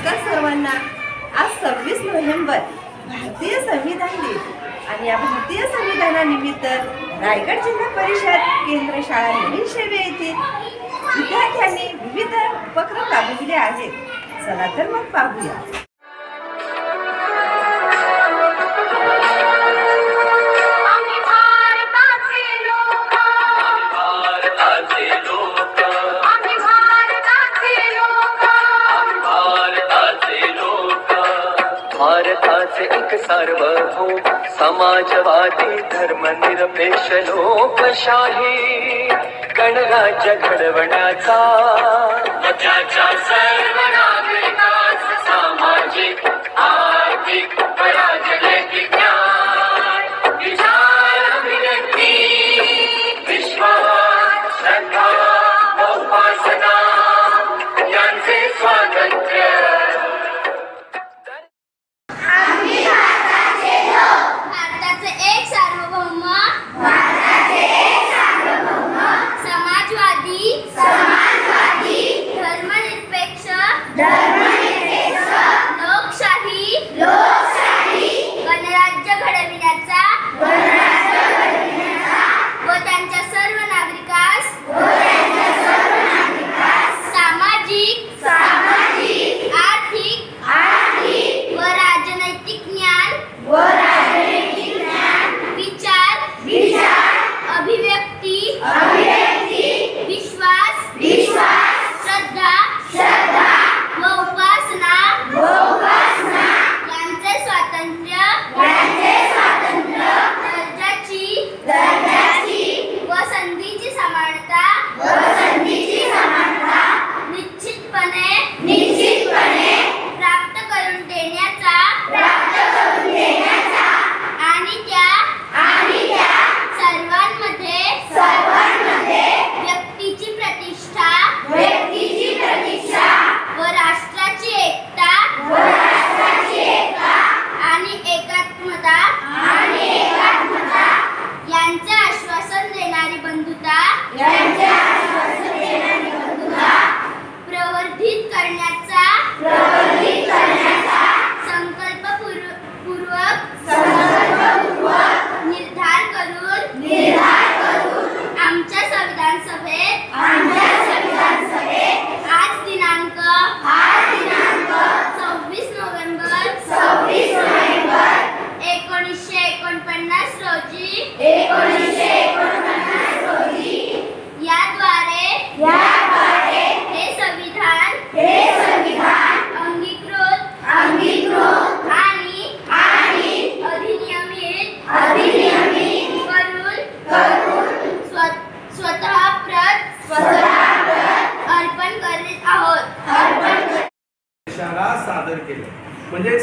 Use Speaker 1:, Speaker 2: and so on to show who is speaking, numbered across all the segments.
Speaker 1: नमस्कार सर्वांना। आज 26 नोव्हेंबर भारतीय संविधान दिन आणि या भारतीय संविधानानिमित्त रायगड जिल्हा परिषद केंद्र शाळा नवीन शेवे येथील विद्यार्थ्यांनी विविध उपक्रम राबविले आहेत। चला तर मग पाहूया।
Speaker 2: भारताचे एक सार्वभौम समाजवादी धर्मनिरपेक्ष लोकशाही गणराज्य घडवण्याचा व त्याच्या सर्व नागरिकांस सामाजिक आर्थिक व राजनैतिक न्याय विचार अभिव्यक्ती विश्वास श्रद्धा व उपासना यांचे स्वातंत्र्य।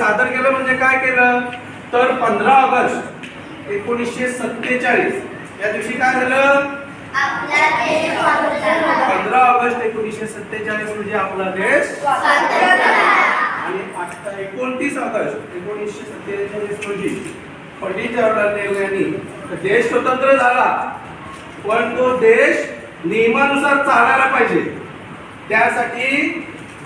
Speaker 3: सादर केलं म्हणजे काय केलं तर 15 ऑगस्ट 1947 या दिवशी काय झालं? 15 ऑगस्ट 1947 रोजी आपला देश स्वातंत्र्य झाला। आणि 29 ऑगस्ट 1947 रोजी पंडित जवाहरलाल नेहरू यांनी देश स्वतंत्र झाला, पण तो देश नियमानुसार चालायला पाहिजे, त्यासाठी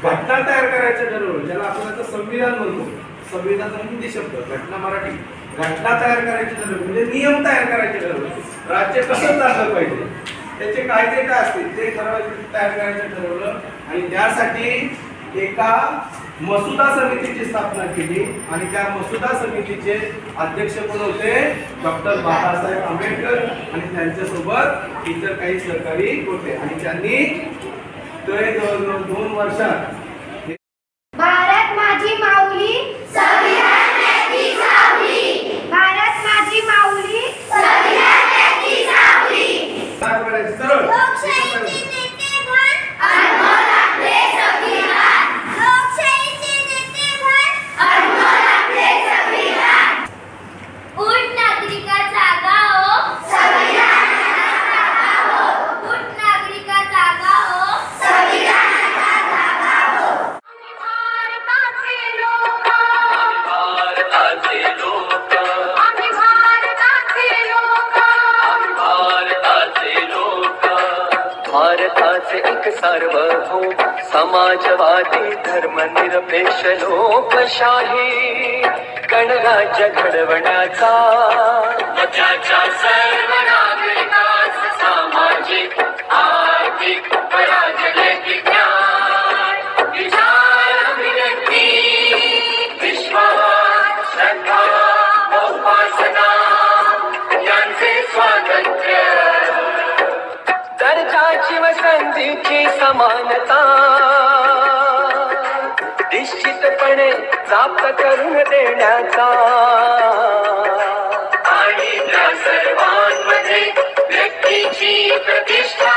Speaker 3: घटना तयार करायचं ठरवलं, ज्याला आपण आता संविधान म्हणतो। संविधान हिंदी शब्द, घटना मराठी, घटना तयार करायची ठरवलं म्हणजे नियम तयार करायचे ठरवलं। राज्य कसं चाललं पाहिजे, त्याचे कायदे काय असतील ते ठरवायचे, तयार करायचं ठरवलं। आणि त्यासाठी एका मसुदा समितीची स्थापना केली आणि त्या मसुदा समितीचे अध्यक्ष कोण होते? डॉक्टर बाबासाहेब आंबेडकर आणि त्यांच्यासोबत इतर काही सहकारी होते। आणि त्यांनी जवळजवळ 2 वर्षात
Speaker 4: भारत माझी माऊली संविधान माझी सावली, भारत माझी माऊली संविधान माझी सावली, लोकशाहीचे नेते म्हण अनमोल आपले संविधान, लोकशाहीचे नेते म्हण अनमोल आपले संविधान, उठ नागरिका जागा हो संविधानाचा जागा हो, उठ नागरिका जागा हो संविधानाचा जागा हो।
Speaker 2: भारताचे एक सार्वभौम समाजवादी धर्मनिरपेक्ष लोकशाही गणराज्य घडवण्याचा व त्याच्या सर्व नागरिकांस सामाजिक आर्थिक व राजनैतिक न्याय विचार अभिव्यक्ती विश्वास श्रद्धा व उपासना यांचे स्वातंत्र्य दर्जाची व संधीची समानता निश्चितपणे प्राप्त करून देण्याचा आणि त्या सर्वांमध्ये व्यक्तीची प्रतिष्ठा